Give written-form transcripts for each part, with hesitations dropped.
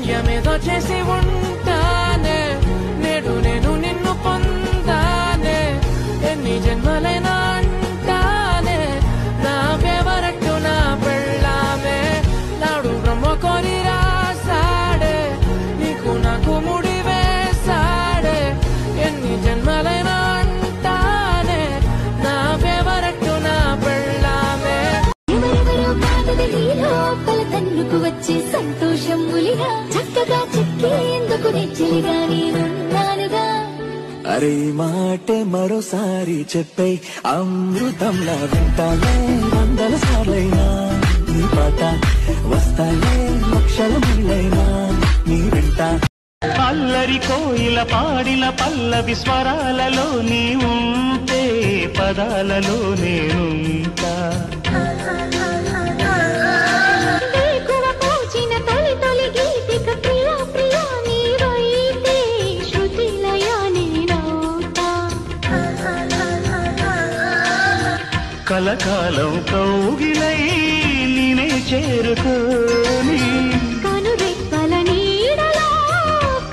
పుణ్యమేదో చేసి ఉంటానే నేడు నేను నిన్ను పొందానే ఎన్ని జన్మలైనా అంటానే నా ఫేవరెట్ నా పెళ్ళామే నాడు బ్రహ్మ కొని రాసాడే నీకు నాకు ముడి వేసాడే ఎన్ని జన్మలైనా అంటానే నా ఫేవరెట్ నా పెళ్ళామే తన్నుకు వచ్చే సంతోషం ములిగా చక్కగా చెక్కేందుకు నెచ్చిలిగా నేనున్నానుగా అరే మాటే మరోసారి చెప్పే అమృతంలా వింటానే వందల సార్లైనా నీ పాట వస్తానే లక్షల ముళ్ళైనా నీ వెంట అల్లరి కోయిల పాడిన పల్లవి స్వరాలలో నీ ఉంటే పదాలలో నేనుంటా కలకాలం కౌగిలై నేనే చేరుకోని కనురెప్పల నీడలో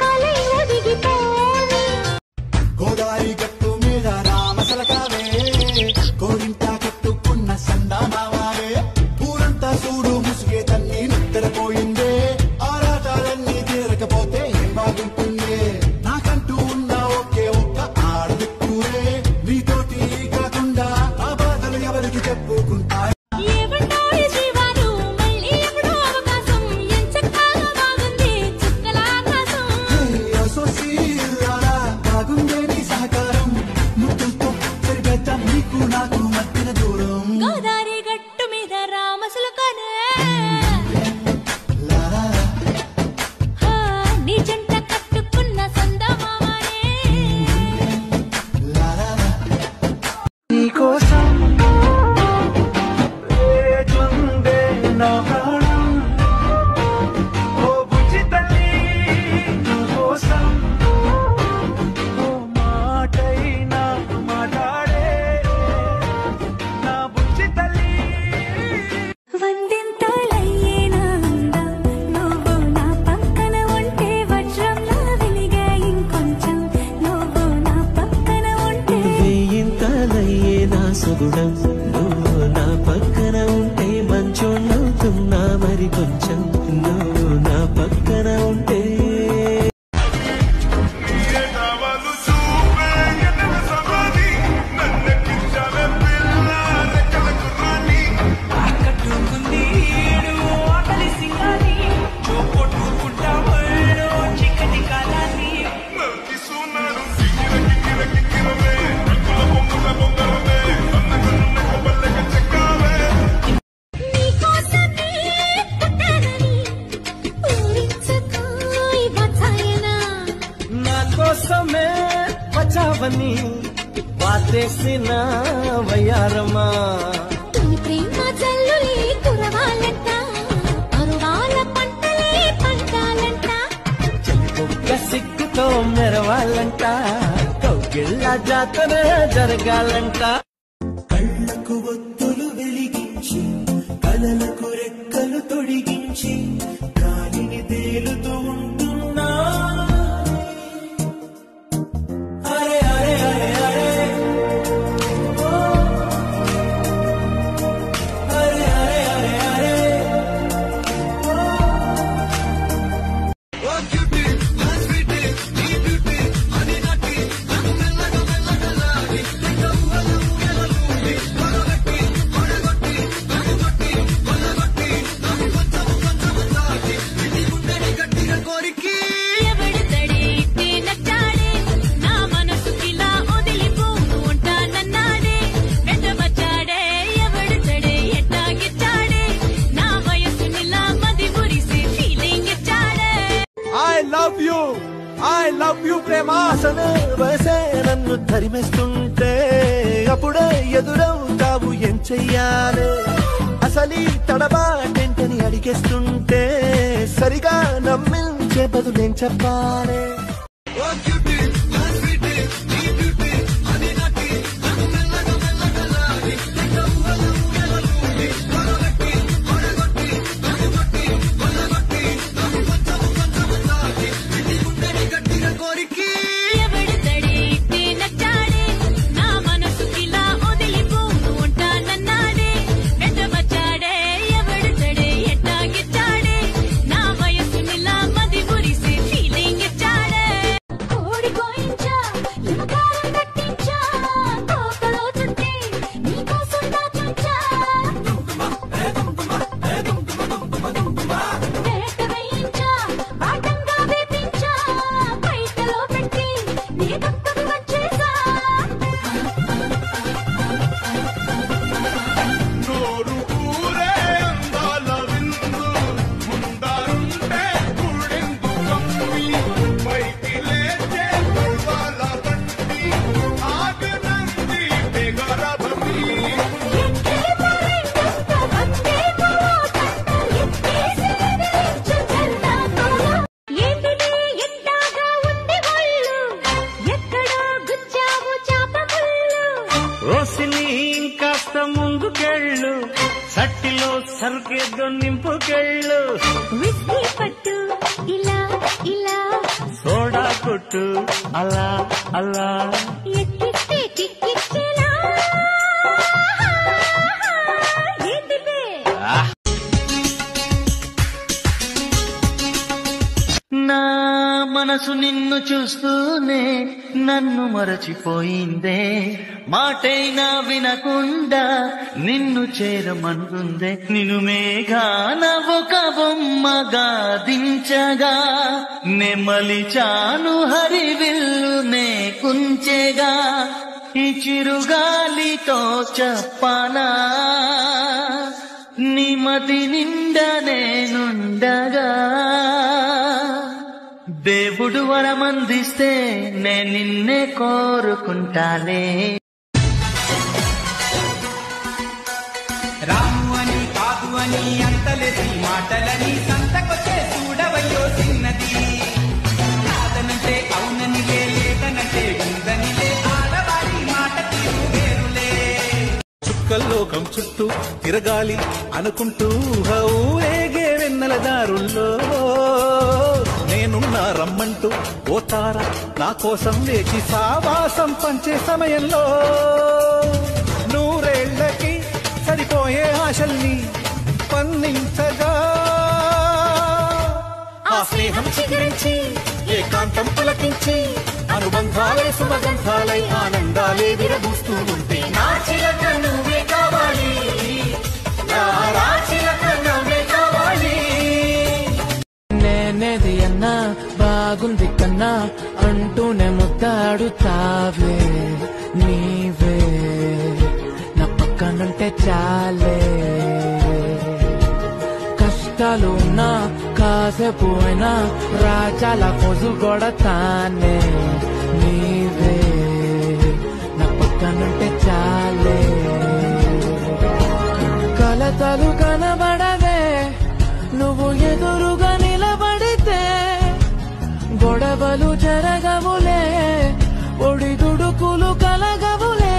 కలై ఒదిగిపోని గోదావరి గట్టు మీద రామసలకావే కోరింట కట్టుకున్న సందామావే ఊరంతా చూడు ముసుగే తన్ని నిద్రపోయిందే ఆరాటాలన్నీ తీరకపోతే ఏం బాగుంటుందే నాకంటూ ఉన్న ఒకే ఒక్క ఆడదిక్కురే నీతోటి కాకుండా ఆ బాధలు ఎవరికి చెప్పుకుంటా గోదావరి గట్టు మీద రామసులకనే నీ జంట కట్టుకున్న సందమామనే నీకోసం వేచుందే నా ప్రాణం ఓ బుజ్జి తల్లి నీకోసం ఓ మాటైనా మాట్లాడే నా బుజ్జి తల్లి వందింతలయ్యేనా అందం నువ్వు నా పక్కన ఉంటే వజ్రంలా వెలిగే ఇంకొంచెం నువ్వు నా పక్కన ఉంటే వేయింతలయ్యే నా సుగుణం నువ్వు నా పక్కన ఉంటే మంచోళ్ళవుతున్నా మరి కొంచెం నువ్వు నా పక్కన ఉంటే కోసమే వచ్చావని వాటేసిన వయ్యారమ్మా ప్రేమ జల్లులే కురవాలంట అరువాల పంటలే పంటాలంట ఒక్క సిగ్గుతో మెరవాలంట కౌగిళ్ళ జాతర జరగాలంట కళ్ళకు ఒత్తులు వెలిగించి కలలకు రెక్కలు తొడిగించి గాలిని తేలుతూ ఉంటున్నా అరే అరే అరే అరే అరే అరే అరే అరే I love you ప్రేమ అసలు వయసే నన్ను తరిమేస్తుంటే అప్పుడే ఎదురవుతావు ఏం చెయ్యాలి అసలు తడబాటేంటని అడిగేస్తుంటే సరిగా నమ్మించే బదులేం చెప్పాలి సట్టిలో సరుకేదో నింపుకెళ్ళు విస్కీ పట్టు ఇలా ఇలా సోడా కొట్టు అలా అలా ఎక్కిస్తే కిక్కిచ్చేలా ఏంటిదే నా మనసు నిన్ను చూస్తూనే నన్ను మరచిపోయిందే మాటైనా వినకుండా నిన్ను చేరమనుకుందే నిన్ను మేఘాన ఒక బొమ్మగా దించగా నెమలిచాను హరివిల్లు నే కుంచెగా ఈ చిరుగాలితో చెప్పనా నీ మతి నిండా నేనుండగా దేవుడు వరమందిస్తే నే నిన్నే కోరుకుంటాలే రాము అని కాదు అని అంతలేసి మాటలని సంతకొచ్చే చూడవయ్యో చిన్నది కాదనంటే అవునని లేదనంటే ఉందనిలే ఆడవారి మాట తీరు వేరులే చుక్కల్లోకం చుట్టూ తిరగాలి అనుకుంటూ ఊరేగే వెన్నెల దారుల్లో నేనున్నా రమ్మంటూ ఓ తార నా కోసం వేచి సావాసం పంచే సమయంలో నూరేళ్లకి సరిపోయే ఆశల్ని పండించగా ఆ స్నేహం చిగురించి ఏకాంతం పులకించి అనుబంధాలే సుమగంధాలై ఆనందాలే విరబూస్తూ ఉంటే నా చిలక నువ్వే కావాలి నా చిలక నువ్వే కావాలి నేనేది అన్నా బాగుంది కన్నా అంటూనే ముద్దాడుతావే నీవే నా పక్కనుంటే చాలే కష్టాలు ఉన్నా కాసేపు అయినా రాజాల పోజు కొడతానే నీవే నా పక్కనుంటే చాలే కలతలు కనబడవే నువ్వు ఎదురుగా నిలబడితే గొడవలు జరగవులే ఒడిదుడుకులు కలగవులే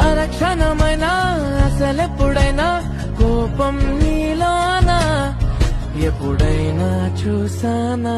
అరక్షణమైనా అసలెప్పుడైనా కోపం నీలోనా ఎప్పుడైనా చూసానా